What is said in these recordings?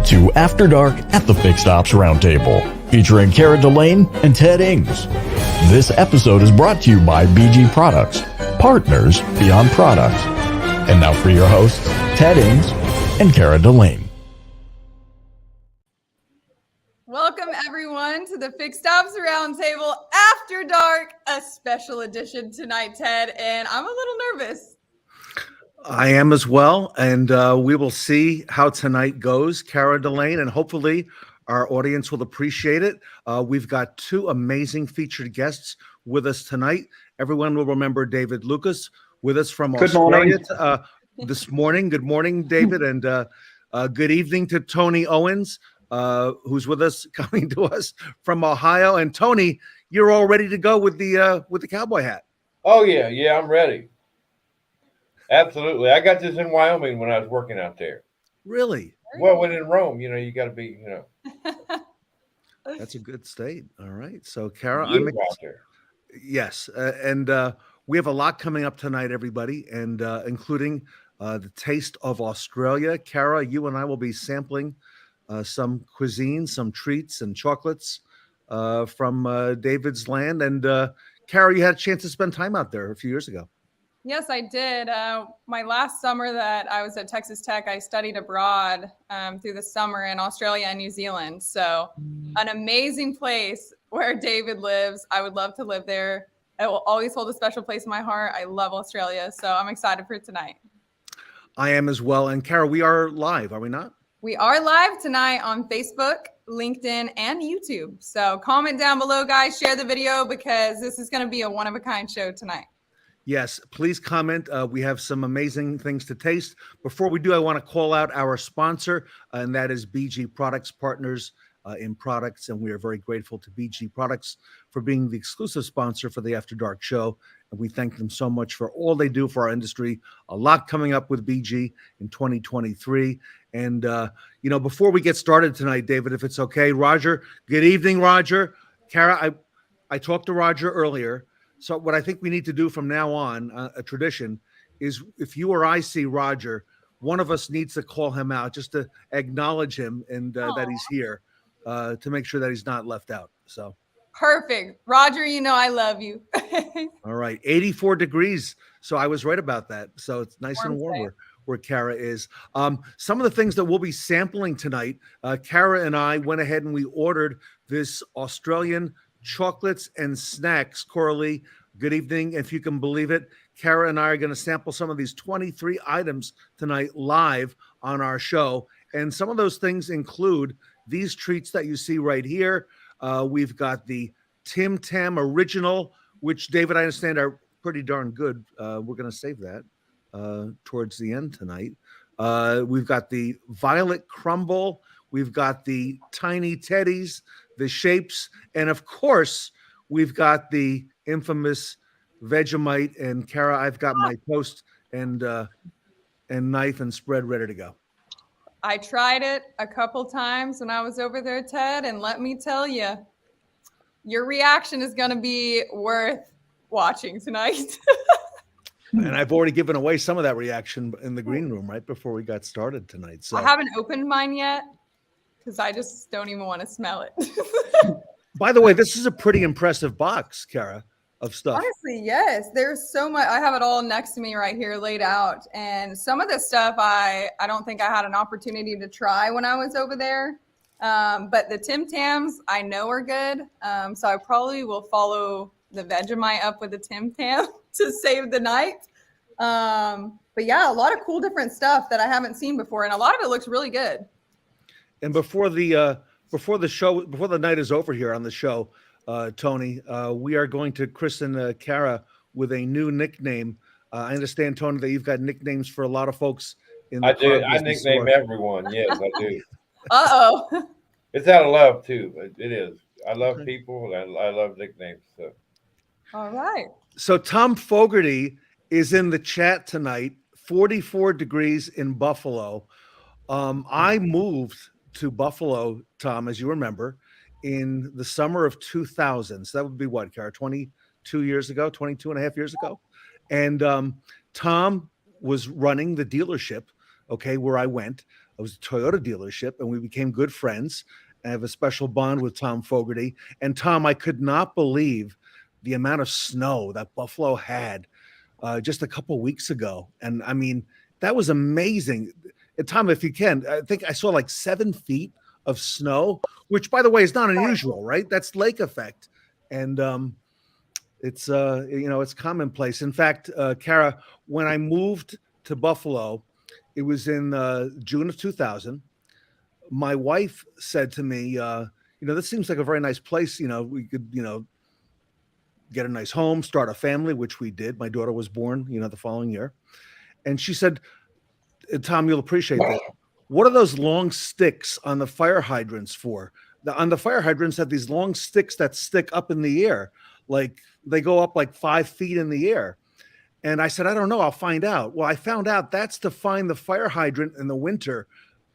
Welcome to After Dark at the Fixed Ops Roundtable, featuring Cara Delane and Ted Ings. This episode is brought to you by BG Products, partners beyond products. And now for your hosts, Ted Ings and Cara Delane. Welcome, everyone, to the Fixed Ops Roundtable After Dark, a special edition tonight, Ted, and I'm a little nervous. I am as well, and we will see how tonight goes, Cara Delane, and hopefully our audience will appreciate it. We've got two amazing featured guests with us tonight. Everyone will remember David Lucas with us from Australia this morning. Good morning, David, and good evening to Tony Owens, who's with us, coming to us from Ohio. And Tony, you're all ready to go with the cowboy hat. Oh yeah, I'm ready. Absolutely. I got this in Wyoming when I was working out there. Really? Well, when in Rome, you got to be, That's a good state. All right. So, Cara, out there. Yes. And we have a lot coming up tonight, everybody, and including the taste of Australia. Cara, you and I will be sampling some cuisine, some treats and chocolates from David's land. And Cara, you had a chance to spend time out there a few years ago. Yes, I did. My last summer that I was at Texas Tech, I studied abroad through the summer in Australia and New Zealand. So an amazing place where David lives. I would love to live there. It will always hold a special place in my heart. I love Australia. So I'm excited for tonight. I am as well. And Cara, we are live, are we not? We are live tonight on Facebook, LinkedIn, and YouTube. So comment down below, guys. Share the video because this is going to be a one-of-a-kind show tonight. Yes, please comment. We have some amazing things to taste. Before we do, I want to call out our sponsor, and that is BG Products, partners in products. And we are very grateful to BG Products for being the exclusive sponsor for the After Dark show. And we thank them so much for all they do for our industry. A lot coming up with BG in 2023. And, before we get started tonight, David, if it's okay, Roger, good evening, Roger. Cara, I talked to Roger earlier. So what I think we need to do from now on, a tradition, is if you or I see Roger, one of us needs to call him out just to acknowledge him and that he's here to make sure that he's not left out. So perfect. Roger, I love you. All right. 84 degrees. So I was right about that. So it's nice and warm where Cara is. Some of the things that we'll be sampling tonight, Cara and I went ahead and we ordered this Australian chocolates and snacks. Coralie, good evening. If you can believe it, Cara and I are going to sample some of these 23 items tonight live on our show. And some of those things include these treats that you see right here. We've got the Tim Tam Original, which, David, I understand are pretty darn good. We're going to save that towards the end tonight. We've got the Violet Crumble. We've got the Tiny Teddies, the Shapes, and of course, we've got the infamous Vegemite. And Cara, I've got my toast and knife and spread ready to go. I tried it a couple times when I was over there, Ted, and let me tell you, your reaction is going to be worth watching tonight. And I've already given away some of that reaction in the green room right before we got started tonight. So I haven't opened mine yet because I just don't even want to smell it. By the way, this is a pretty impressive box, Cara, of stuff. Honestly, yes. There's so much. I have it all next to me right here laid out. And some of this stuff I don't think I had an opportunity to try when I was over there. But the Tim Tams I know are good. So I probably will follow the Vegemite up with the Tim Tam to save the night. But yeah, a lot of cool different stuff that I haven't seen before. And a lot of it looks really good. And before the night is over here on the show, Tony, we are going to christen Cara with a new nickname. I understand, Tony, that you've got nicknames for a lot of folks in the I do. I nickname everyone. Yes, I do. Uh-oh. It's out of love too. It is. I love people. I love nicknames. So. All right. So Tom Fogarty is in the chat tonight. 44 degrees in Buffalo. I moved to Buffalo, Tom, as you remember, in the summer of 2000. So that would be what, Cara, 22 years ago, 22 and a half years ago. And Tom was running the dealership, where I went. I was a Toyota dealership, and we became good friends. I have a special bond with Tom Fogarty. And Tom, I could not believe the amount of snow that Buffalo had just a couple weeks ago. And I mean, that was amazing. And Tom, if you can, I think I saw like 7 feet of snow, which, by the way, is not unusual, right? That's lake effect. And it's it's commonplace. In fact, Kara, when I moved to Buffalo, it was in June of 2000. My wife said to me, this seems like a very nice place. We could, get a nice home, start a family, which we did. My daughter was born, the following year. And she said, Tom, you'll appreciate this. What are those long sticks on the fire hydrants for? On the fire hydrants have these long sticks that stick up in the air. Like they go up like 5 feet in the air. And I said, I don't know. I'll find out. Well, I found out that's to find the fire hydrant in the winter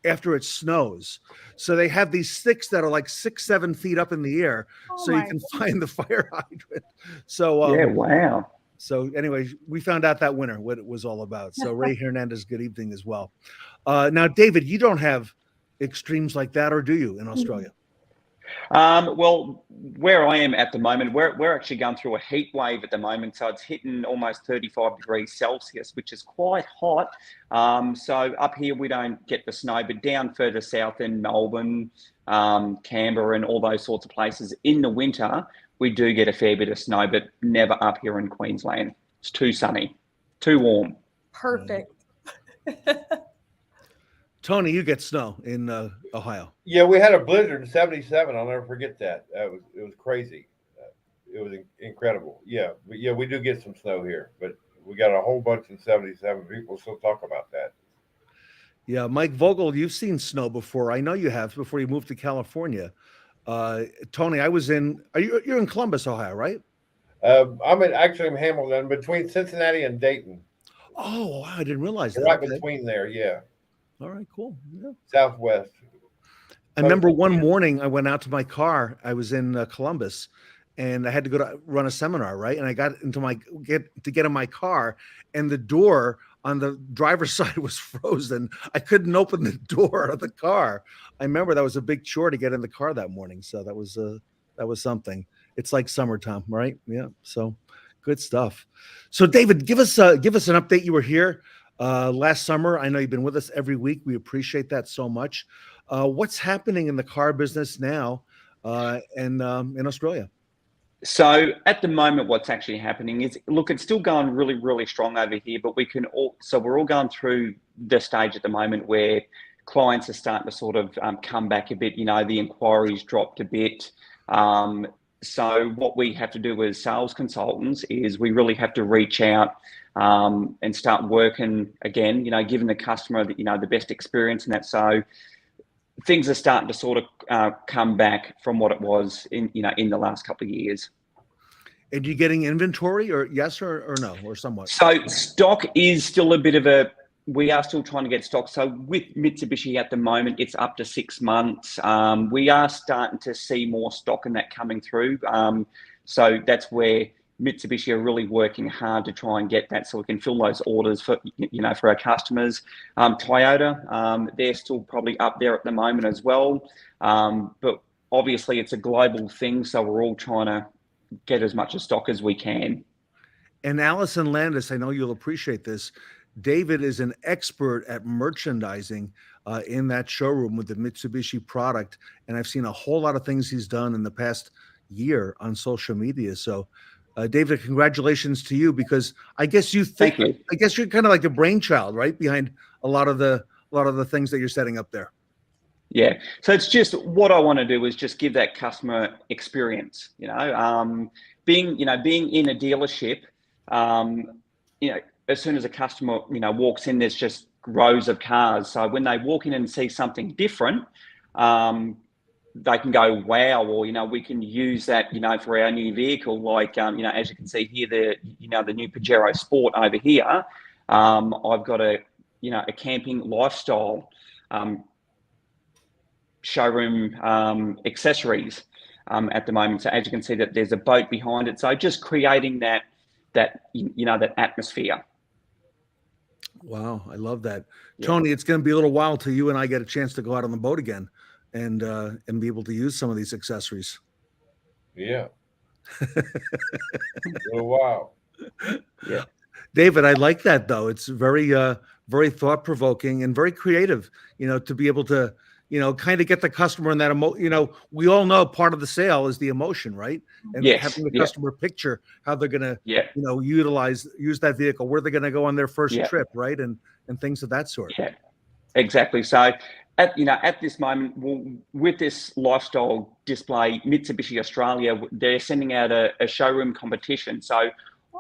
after it snows. So they have these sticks that are like 6-7 feet up in the air, so you can find the fire hydrant. So yeah, wow. So anyway, we found out that winter what it was all about. So Ray Hernandez, good evening as well. Now, David, you don't have extremes like that, or do you, in Australia? Well, where I am at the moment, we're actually going through a heat wave at the moment. So it's hitting almost 35 degrees Celsius, which is quite hot. So up here, we don't get the snow, but down further south in Melbourne, Canberra and all those sorts of places in the winter, we do get a fair bit of snow, but never up here in Queensland. It's too sunny, too warm. Perfect. Tony, you get snow in Ohio. Yeah, we had a blizzard in '77. I'll never forget that. It was crazy. It was incredible. Yeah, but yeah, we do get some snow here, but we got a whole bunch in '77. People still talk about that. Yeah, Mike Vogel, you've seen snow before. I know you have before you moved to California. Tony, you're in Columbus, Ohio, right? I'm actually in Hamilton, between Cincinnati and Dayton. Oh, wow, I didn't realize that. Right between there, yeah. All right, cool. Yeah. Southwest. I remember one morning I went out to my car. I was in Columbus, and I had to go to run a seminar, right? And I got to get in my car, and the door on the driver's side was frozen. I couldn't open the door of the car. I remember that was a big chore to get in the car that morning. So that was something. It's like summertime, right? Yeah. So good stuff. So David, give us an update. You were here last summer. I know you've been with us every week. We appreciate that so much. What's happening in the car business now in Australia? So at the moment, what's actually happening is, look, it's still going really, really strong over here, but we're all going through the stage at the moment where clients are starting to sort of come back a bit. The inquiries dropped a bit. So what we have to do as sales consultants is we really have to reach out and start working again, giving the customer the best experience and that. So things are starting to sort of come back from what it was in the last couple of years. And you getting inventory, or yes or no, or somewhat? So stock is still we are still trying to get stock. So with Mitsubishi at the moment, it's up to 6 months. We are starting to see more stock in that coming through. So that's where Mitsubishi are really working hard to try and get that so we can fill those orders for our customers. Toyota, they're still probably up there at the moment as well. But obviously it's a global thing, so we're all trying to get as much stock as we can. And Allison Landis, I know you'll appreciate this. David is an expert at merchandising in that showroom with the Mitsubishi product. And I've seen a whole lot of things he's done in the past year on social media. So David, congratulations to you, because I guess Thank you. I guess you're kind of like the brainchild, right, behind a lot of the things that you're setting up there. Yeah. So it's just what I want to do is just give that customer experience, being in a dealership, as soon as a customer, walks in, there's just rows of cars. So when they walk in and see something different, they can go, wow, or, we can use that, for our new vehicle. Like, as you can see here, the new Pajero Sport over here. I've got a camping lifestyle showroom accessories at the moment. So as you can see, that there's a boat behind it. So just creating that atmosphere. Wow, I love that. Yeah. Tony, it's going to be a little while till you and I get a chance to go out on the boat again and be able to use some of these accessories. Yeah. Oh, wow. Yeah. David, I like that though. It's very very thought provoking and very creative, to be able to, kind of get the customer in that we all know part of the sale is the emotion, right? And Yes. having the Yeah. customer picture how they're going to, Yeah. use that vehicle, where they're going to go on their first Yeah. trip, right? And things of that sort. Yeah. Exactly. So at this moment, with this lifestyle display, Mitsubishi Australia, they're sending out a showroom competition. So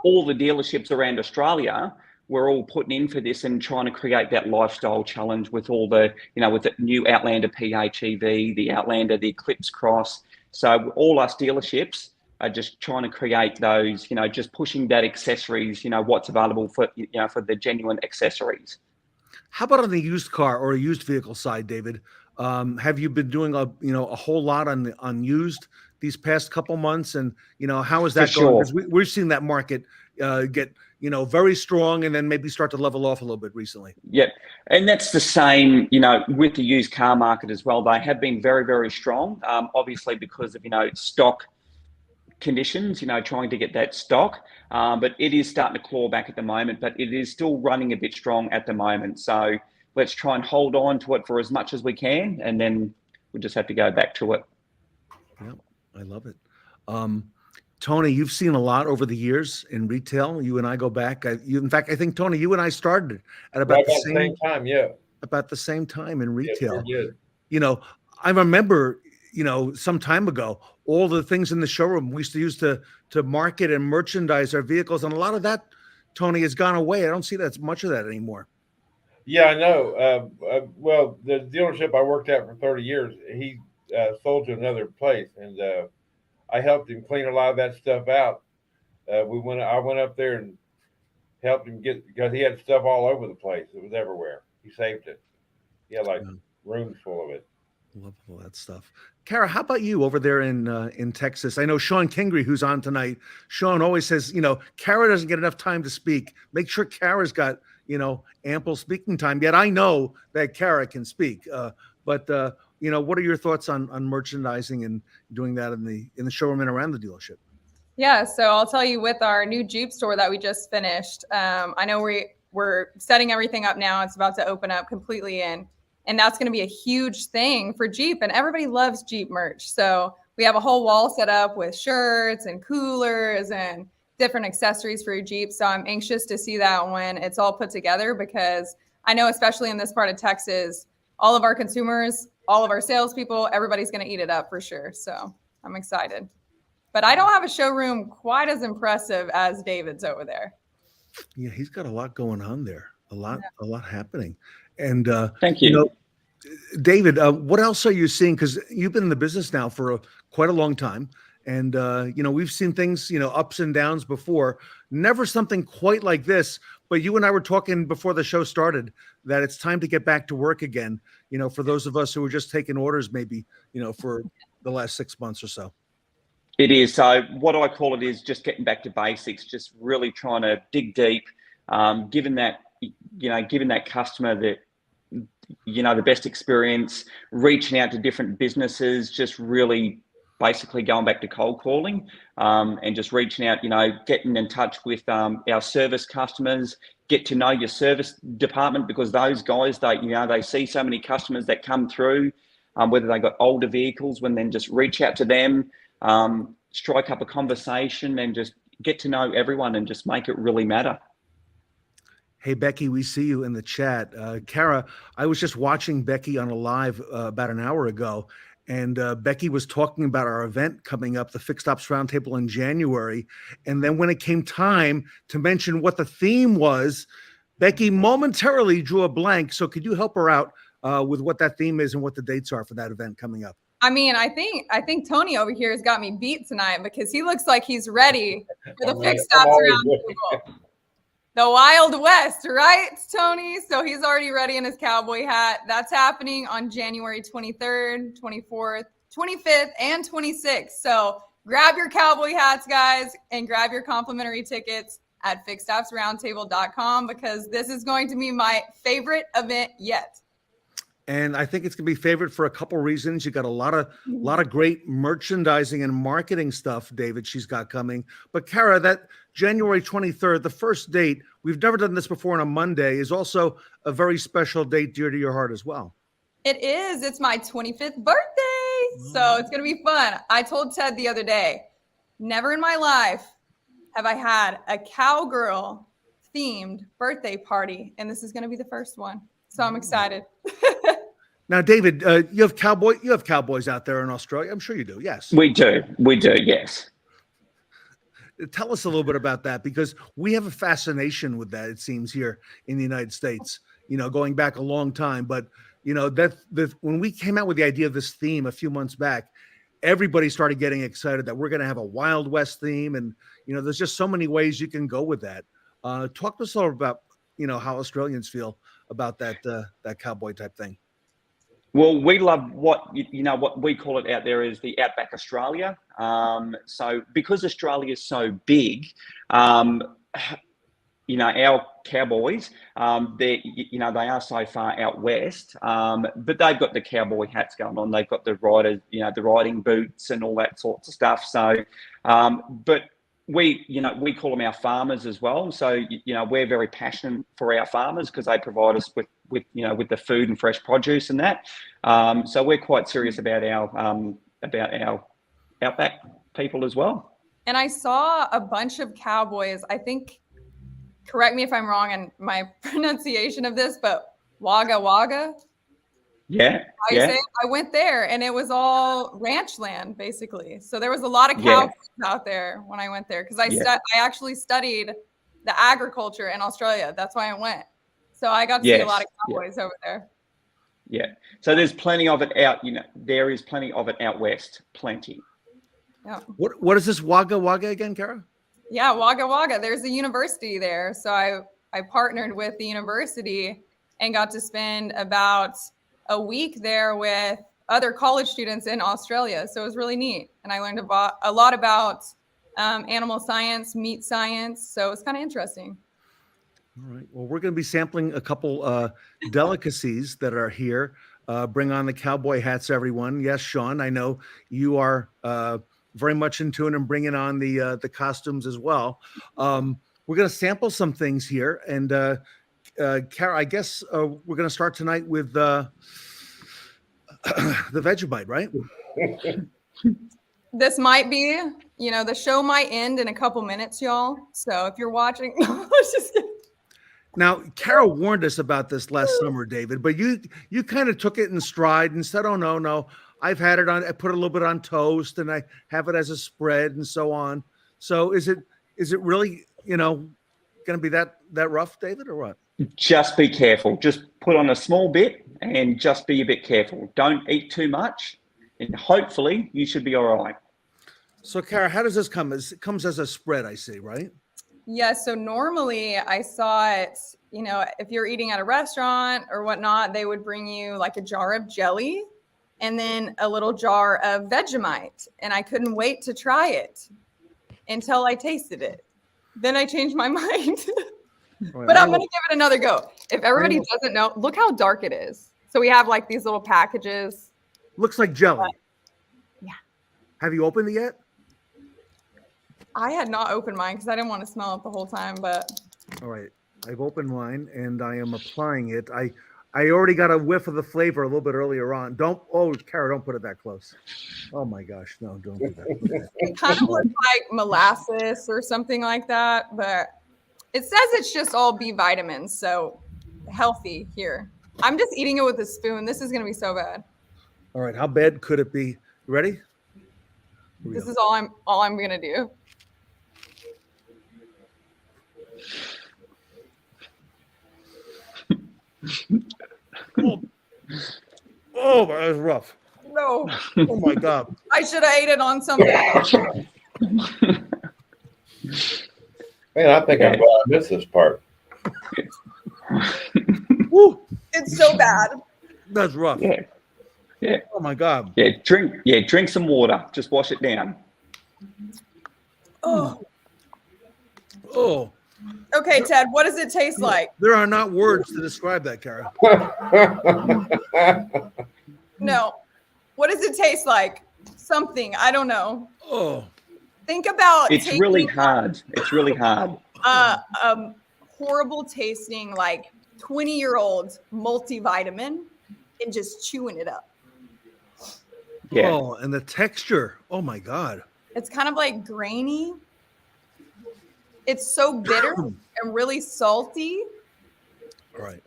all the dealerships around Australia, we're all putting in for this and trying to create that lifestyle challenge with all the, with the new Outlander PHEV, the Outlander, the Eclipse Cross. So all us dealerships are just trying to create those, just pushing that accessories, what's available for, for the genuine accessories. How about on the used car or a used vehicle side, David? Have you been doing a whole lot on used these past couple months, and how is that going? Because we've seen that market get very strong, and then maybe start to level off a little bit recently. Yeah, and that's the same, with the used car market as well. They have been very, very strong, obviously because of stock conditions, trying to get that stock. But it is starting to claw back at the moment, but it is still running a bit strong at the moment. So let's try and hold on to it for as much as we can, and then we'll just have to go back to it. Yeah, I love it. Tony, you've seen a lot over the years in retail. You and I go back. In fact, I think, Tony, you and I started at about the same time. Yeah. About the same time in retail. Yes, I remember, some time ago, all the things in the showroom we used to use to market and merchandise our vehicles. And a lot of that, Tony, has gone away. I don't see that much of that anymore. Yeah, I know. Well, the dealership I worked at for 30 years, he sold to another place, and I helped him clean a lot of that stuff out. I went up there and helped him because he had stuff all over the place. It was everywhere. He saved it. He had rooms full of it. Love all that stuff. Kara, how about you over there in Texas? I know Sean Kingry, who's on tonight. Sean always says, Kara doesn't get enough time to speak. Make sure Kara's got, ample speaking time. Yet I know that Kara can speak. But what are your thoughts on merchandising and doing that in the showroom and around the dealership? Yeah, so I'll tell you, with our new Jeep store that we just finished, I know we're setting everything up now. It's about to open up completely and that's going to be a huge thing for Jeep, and everybody loves Jeep merch. So we have a whole wall set up with shirts and coolers and different accessories for your Jeep. So I'm anxious to see that when it's all put together, because I know, especially in this part of Texas, all of our consumers, all of our salespeople, everybody's going to eat it up for sure. So I'm excited. But I don't have a showroom quite as impressive as David's over there. Yeah, he's got a lot going on there. A lot happening. And thank you. David, what else are you seeing? Because you've been in the business now for quite a long time. And, we've seen things, ups and downs before. Never something quite like this. But you and I were talking before the show started that it's time to get back to work again, for those of us who were just taking orders maybe, for the last 6 months or so. It is. So what I call it is just getting back to basics, just really trying to dig deep, giving that customer that, the best experience, reaching out to different businesses, just really basically going back to cold calling, and just reaching out, getting in touch with our service customers, get to know your service department, because those guys, they see so many customers that come through, whether they got older vehicles, when then just reach out to them, strike up a conversation and just get to know everyone and just make it really matter. Hey, Becky, we see you in the chat. Kara, I was just watching Becky on a live about an hour ago, and Becky was talking about our event coming up, the Fixed Ops Roundtable in January. And then when it came time to mention what the theme was, Becky momentarily drew a blank. So could you help her out with what that theme is and what the dates are for that event coming up? I mean, I think Tony over here has got me beat tonight, because he looks like he's ready for the Fixed Ops Roundtable. The Wild West, right, Tony? So he's already ready in his cowboy hat. That's happening on January 23rd, 24th, 25th, and 26th. So grab your cowboy hats, guys, and grab your complimentary tickets at fixedopsroundtable.com because this is going to be my favorite event yet. And I think it's going to be favorite for a couple reasons. You got a lot of great merchandising and marketing stuff, David, she's got coming. But Kara, that January 23rd, the first date, we've never done this before on a Monday, is also a very special date dear to your heart as well. It is. It's my 25th birthday. So it's going to be fun. I told Ted the other day, never in my life have I had a cowgirl themed birthday party. And this is going to be the first one. So I'm excited. Now, David, you have cowboys out there in Australia. I'm sure you do. Yes, We do. Yes. Tell us a little bit about that, because we have a fascination with that, it seems, here in the United States, going back a long time. But, when we came out with the idea of this theme a few months back, everybody started getting excited that we're going to have a Wild West theme. And, there's just so many ways you can go with that. Talk to us a little about, how Australians feel about that cowboy type thing. Well, we love what we call it out there is the Outback Australia. So because Australia is so big, our cowboys, they are so far out west, but they've got the cowboy hats going on. They've got the riders, the riding boots and all that sorts of stuff. So, but we call them our farmers as well. So, we're very passionate for our farmers because they provide us with the food and fresh produce and that. So we're quite serious about our outback people as well. And I saw a bunch of cowboys, I think, correct me if I'm wrong in my pronunciation of this, but Wagga Wagga. Yeah. I went there and it was all ranch land basically. So there was a lot of cowboys out there when I went there because I actually studied the agriculture in Australia. That's why I went. So I got to see a lot of cowboys over there. Yeah. So there's plenty of it out, there is plenty of it out west. Plenty. Yeah. What is this Wagga Wagga again, Kara? Yeah, Wagga Wagga. There's a university there. So I partnered with the university and got to spend about a week there with other college students in Australia. So it was really neat. And I learned a lot about animal science, meat science. So it's kind of interesting. All right. Well, we're going to be sampling a couple delicacies that are here. Bring on the cowboy hats, everyone. Yes, Sean, I know you are very much in tune and bringing on the costumes as well. We're going to sample some things here. And Kara, I guess we're going to start tonight with the Vegemite, right? This might be, the show might end in a couple minutes, y'all. So if you're watching, let's just get... Now, Kara warned us about this last summer, David, but you kind of took it in stride and said, oh, no, I've had it on, I put a little bit on toast and I have it as a spread and so on. So is it really, going to be that rough, David, or what? Just be careful. Just put on a small bit and just be a bit careful. Don't eat too much and hopefully you should be all right. So, Kara, how does this come? It comes as a spread, I see, right? Yeah, so normally I saw it, if you're eating at a restaurant or whatnot, they would bring you like a jar of jelly and then a little jar of Vegemite. And I couldn't wait to try it until I tasted it. Then I changed my mind. Right, but I'm going to give it another go. If everybody doesn't know, look how dark it is. So we have like these little packages. Looks like jelly. Yeah. Have you opened it yet? I had not opened mine because I didn't want to smell it the whole time, but. All right. I've opened mine and I am applying it. I already got a whiff of the flavor a little bit earlier on. Kara, don't put it that close. Oh my gosh. No, don't do that. It kind of looks like molasses or something like that, but it says it's just all B vitamins. So healthy here. I'm just eating it with a spoon. This is going to be so bad. All right. How bad could it be? You ready? This is all I'm going to do. Oh, that was rough. No. Oh my God. I should have ate it on something. Man, I think I'm glad I missed this part. Woo. It's so bad. That's rough. Yeah. Oh my God. Drink some water. Just wash it down. Oh. Okay, Ted, what does it taste like? There are not words to describe that, Kara. No. What does it taste like? Something. I don't know. Oh, Think about It's taking really hard. It's really hard. horrible tasting, like 20-year-old multivitamin and just chewing it up. Yeah. oh, and the texture. Oh my God. It's kind of like grainy. It's so bitter and really salty. All right.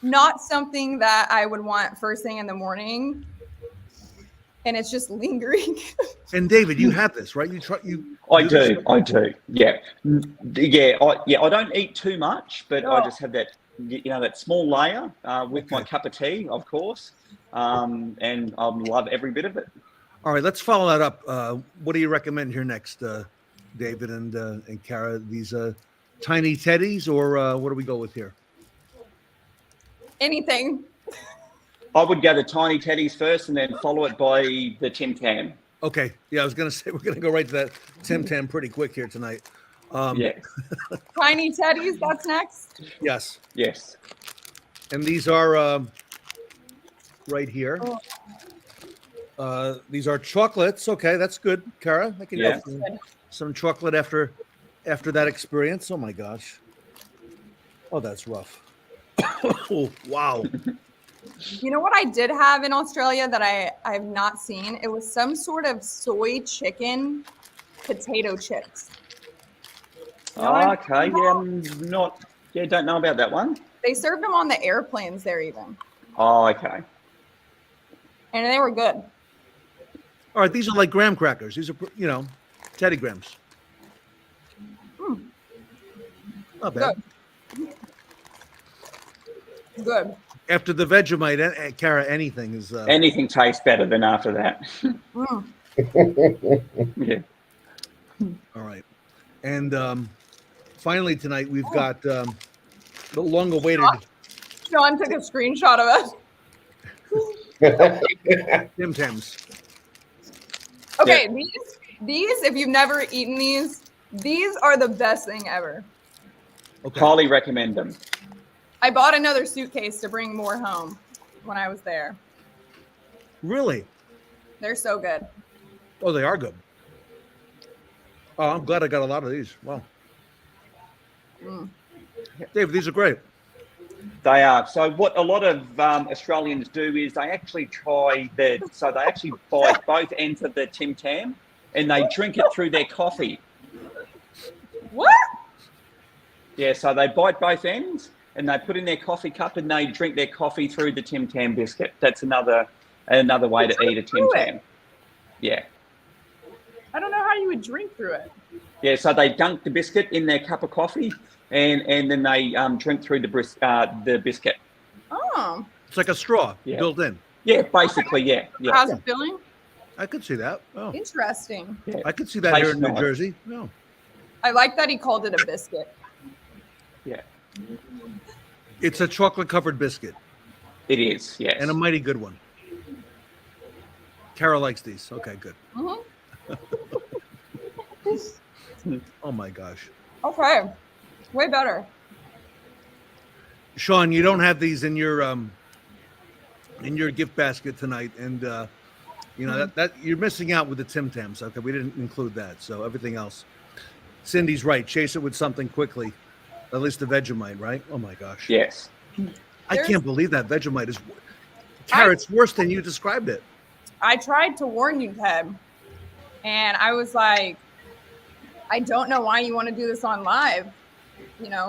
Not something that I would want first thing in the morning. And it's just lingering. And David, you have this, right? I do. Yeah. I don't eat too much, but I just have that, that small layer with my cup of tea, of course. And I love every bit of it. All right, let's follow that up. What do you recommend here next, David and Kara? These tiny teddies, or what do we go with here? Anything. I would go the tiny teddies first and then follow it by the Tim Tam. Okay. Yeah, I was going to say we're going to go right to that Tim Tam pretty quick here tonight. Yeah. Tiny teddies, that's next. Yes. Yes. And these are right here. These are chocolates. Okay, that's good, Kara. I can Yeah. get some chocolate after that experience. Oh my gosh. Oh, that's rough. Oh, wow. You know what I did have in Australia that I have not seen? It was some sort of soy chicken potato chips. You know what I'm Okay. talking about? Don't know about that one. They served them on the airplanes there even. Oh, okay. And they were good. All right, these are like graham crackers. These are, Teddy Grahams. Not bad. Good. After the Vegemite, Kara, anything is. Anything tastes better than after that. Yeah. All right. And finally tonight, we've got the long-awaited Sean took a screenshot of it. Tim Tams. Okay, these, if you've never eaten these are the best thing ever. Okay. Highly recommend them. I bought another suitcase to bring more home when I was there. Really? They're so good. Oh, they are good. Oh, I'm glad I got a lot of these. Wow. Dave, these are great. They are. So what a lot of Australians do is they actually they actually buy both ends of the Tim Tam and they drink it through their coffee. What? Yeah, so they bite both ends and they put in their coffee cup and they drink their coffee through the Tim Tam biscuit. That's another way to eat a Tim Tam. Yeah. I don't know how you would drink through it. Yeah, so they dunk the biscuit in their cup of coffee and then they drink through the biscuit. Oh. It's like a straw built in. Yeah, basically, yeah. How's it feeling? I could see that. Oh. Interesting. Yeah. I could see that here in New Nice. Jersey. No. I like that he called it a biscuit. Yeah, It's a chocolate-covered biscuit. it is, yes. And a mighty good one. Kara likes these. Okay, good. Oh my gosh. Okay. Way better. Sean, you don't have these in your gift basket tonight, and that you're missing out with the Tim Tams. Okay, we didn't include that, so everything else. Cindy's right. Chase it with something quickly. At least the Vegemite, right? Oh my gosh. Yes. I can't believe that Vegemite is. Kara, it's worse than you described it. I tried to warn you, Ted, and I was like, I don't know why you want to do this on live,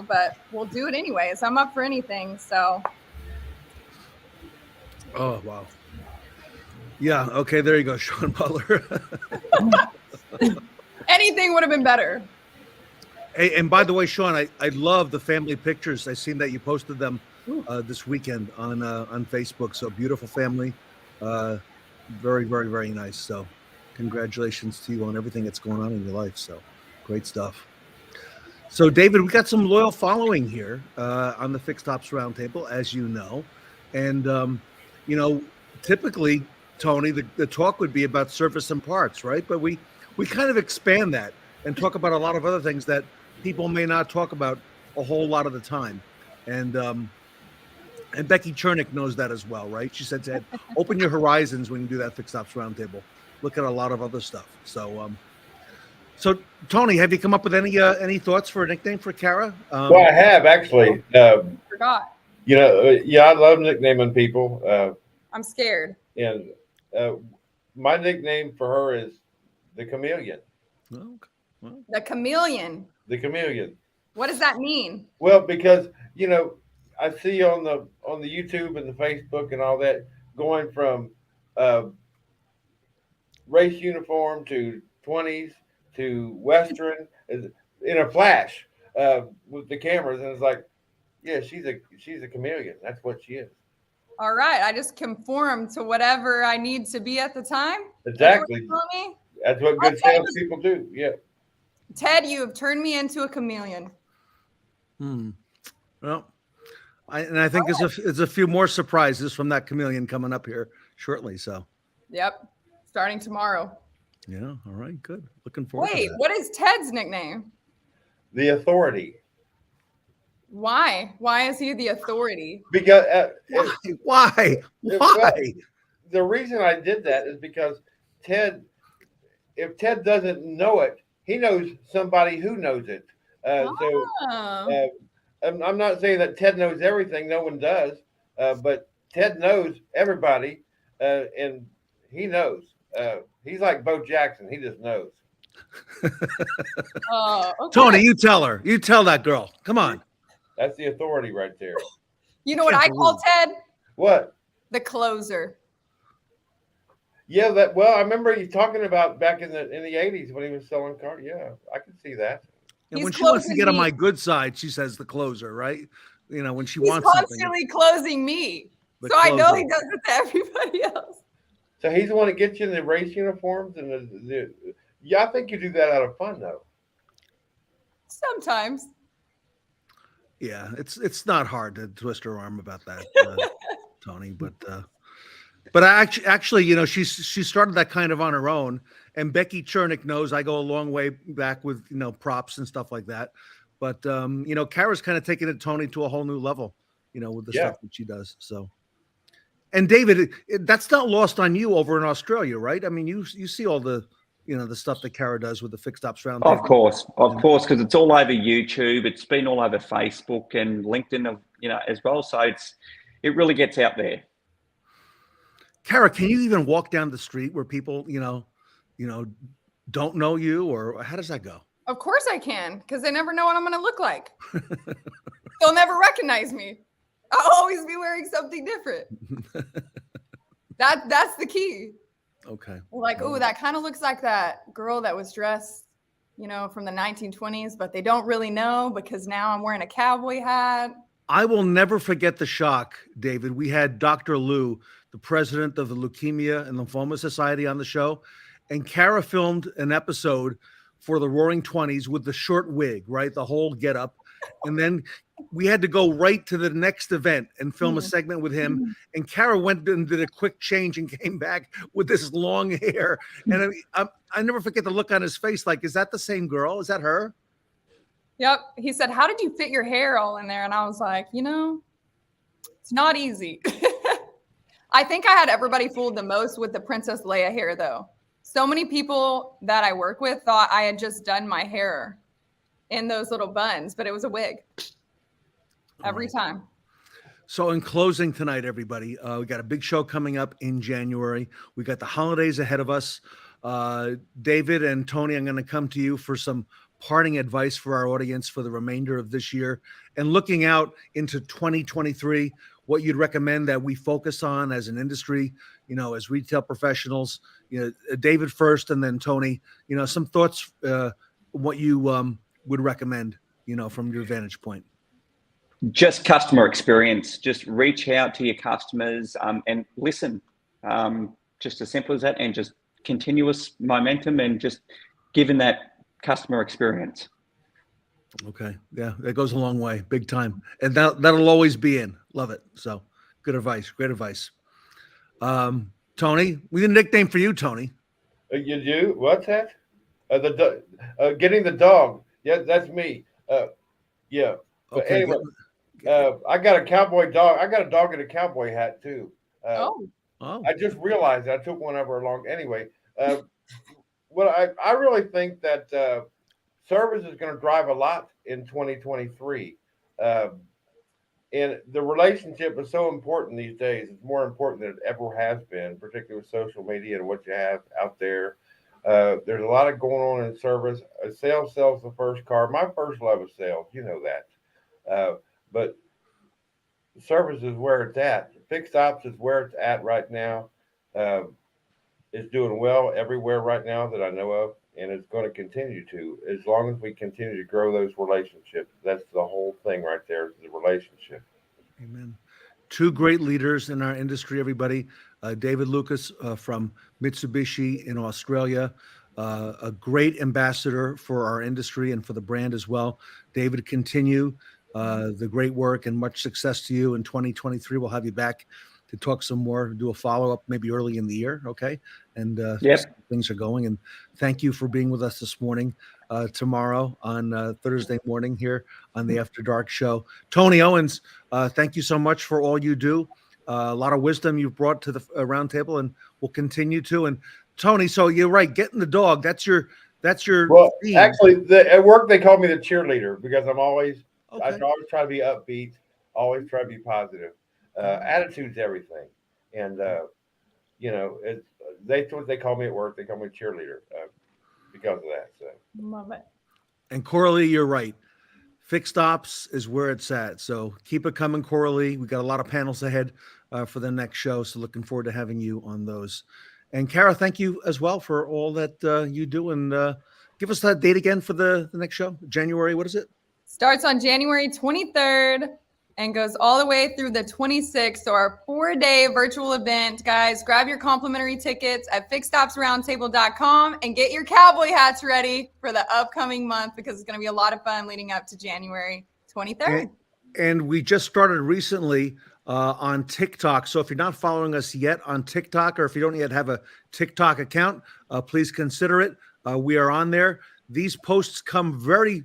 but we'll do it anyways. I'm up for anything, so. Oh, wow. Yeah, okay, there you go, Sean Butler. Anything would have been better. Hey, and by the way, Sean, I love the family pictures. I seen that you posted them this weekend on Facebook. So beautiful family. Very, very, very nice. So congratulations to you on everything that's going on in your life. So great stuff. So David, we got some loyal following here on the Fixed Ops Roundtable, as you know. And, typically, Tony, the talk would be about service and parts, right? But we kind of expand that and talk about a lot of other things that people may not talk about a whole lot of the time. And Becky Chernick knows that as well, right? She said, Ted, open your horizons when you do that Fixed Ops Roundtable. Look at a lot of other stuff. So Tony, have you come up with any thoughts for a nickname for Kara? Well, I have actually. Forgot. I love nicknaming people. I'm scared. And my nickname for her is the Chameleon. Oh, okay. Well. The chameleon. The Chameleon. What does that mean? Well, because I see on the YouTube and the Facebook and all that going from race uniform to 20s to Western in a flash with the cameras, and it's like, yeah, she's a chameleon. That's what she is. All right, I just conform to whatever I need to be at the time. Exactly. That's what good salespeople do. Yeah. Ted, you have turned me into a chameleon. Well, I think there's a few more surprises from that chameleon coming up here shortly. So. Yep, starting tomorrow. Yeah. All right. Good. Looking forward. Wait, to that. what is Ted's nickname? The Authority. Why? Why is he the authority? Because why? The reason I did that is because if Ted doesn't know it, he knows somebody who knows it. So I'm not saying that Ted knows everything. No one does. But Ted knows everybody, and he knows. He's like Bo Jackson. He just knows. Okay. Tony, you tell her. You tell that girl. Come on. That's the authority right there. You know what I call Ted? What? The closer. Yeah, I remember you talking about back in the 80s when he was selling cars. Yeah, I can see that. And when she wants to get on my good side, she says the closer, right? When she wants something. He's constantly closing me. So I know he does it to everybody else. So he's the one that gets you in the race uniforms and I think you do that out of fun though. Sometimes. Yeah, it's not hard to twist her arm about that, Tony. But actually, she started that kind of on her own. And Becky Chernick knows I go a long way back with props and stuff like that. But Kara's kind of taking it, Tony, to a whole new level, with the stuff that she does. So, and David, that's not lost on you over in Australia, right? I mean, you see all the the stuff that Kara does with the Fixed Ops Roundtable. Of course, because it's all over YouTube. It's been all over Facebook and LinkedIn, as well. So it really gets out there. Kara, can you even walk down the street where people, don't know you, or how does that go? Of course I can, because they never know what I'm going to look like. They'll never recognize me. I'll always be wearing something different. That's the key. Okay. Like, oh, that kind of looks like that girl that was dressed, from the 1920s, but they don't really know because now I'm wearing a cowboy hat. I will never forget the shock, David. We had Dr. Lou, the president of the Leukemia and Lymphoma Society, on the show, and Kara filmed an episode for the Roaring Twenties with the short wig, right? The whole getup. And then we had to go right to the next event and film a segment with him. And Kara went and did a quick change and came back with this long hair. And I never forget the look on his face. Like, is that the same girl? Is that her? Yep. He said, how did you fit your hair all in there? And I was like, it's not easy. I think I had everybody fooled the most with the Princess Leia hair, though. So many people that I work with thought I had just done my hair in those little buns, but it was a wig every time. So in closing tonight, everybody, we got a big show coming up in January. We got the holidays ahead of us. David and Tony, I'm going to come to you for some parting advice for our audience for the remainder of this year and looking out into 2023, what you'd recommend that we focus on as an industry, as retail professionals. David first, and then Tony. Some thoughts, what you would recommend, from your vantage point. Just customer experience. Just reach out to your customers and listen. Just as simple as that, and just continuous momentum and just giving that customer experience. Okay. Yeah, that goes a long way, big time. And that'll always be in. Love it. So good advice. Great advice. Tony, we need a nickname for you, Tony. You do? What's that? Getting the dog. Yeah, that's me. Yeah. But Okay. anyway, I got a cowboy dog. I got a dog in a cowboy hat too. Oh, Oh, I just realized I took one over along. Anyway, well, I really think that service is going to drive a lot in 2023. And the relationship is so important these days. It's more important than it ever has been, particularly with social media and what you have out there. There's a lot of going on in service. A sales sells the first car. My first love is sales. You know that. But service is where it's at. Fixed ops is where it's at right now. Uh, it's doing well everywhere right now that I know of, and it's going to continue to as long as we continue to grow those relationships. That's the whole thing right there, is the relationship. amen. Two great leaders in our industry, everybody. David Lucas from Mitsubishi in Australia, a great ambassador for our industry and for the brand as well. David, continue the great work and much success to you in 2023. We'll have you back to talk some more, do a follow-up maybe early in the year, okay? And things are going. And thank you for being with us this morning, tomorrow on Thursday morning here on the After Dark show. Tony Owens, thank you so much for all you do. A lot of wisdom you've brought to the roundtable, and will continue to. And Tony, so you're right, getting the dog, that's your Well, theme. actually, at work they call me the cheerleader because I'm always I Okay. always try to be upbeat, always try to be positive. Attitude's everything, and that's what they call me at work. They call me cheerleader because of that. So love it. And Coralie, you're right. Fixed ops is where it's at. So keep it coming, Coralie. We got a lot of panels ahead for the next show. So looking forward to having you on those. And Kara, thank you as well for all that you do. And give us that date again for the next show. January, what is it? Starts on January 23rd and goes all the way through the 26th. So our 4-day virtual event, guys, grab your complimentary tickets at fixedopsroundtable.com and get your cowboy hats ready for the upcoming month, because it's going to be a lot of fun leading up to January 23rd. And we just started recently on TikTok. So if you're not following us yet on TikTok, or if you don't yet have a TikTok account, please consider it. We are on there. These posts come very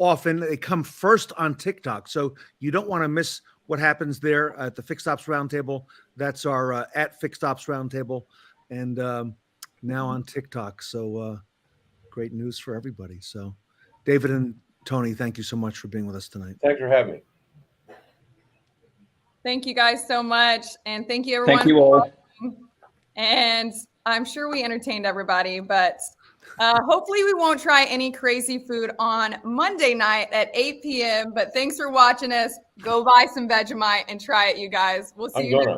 often. They come first on TikTok. So you don't want to miss what happens there at the Fixed Ops Roundtable. That's our at Fixed Ops Roundtable, and now on TikTok. So great news for everybody. So David and Tony, thank you so much for being with us tonight. thanks for having me. Thank you guys so much. And thank you, everyone. Thank you all. And I'm sure we entertained everybody, but hopefully we won't try any crazy food on Monday night at 8 p.m. But thanks for watching us. Go buy some Vegemite and try it, you guys. We'll see I'm you gonna.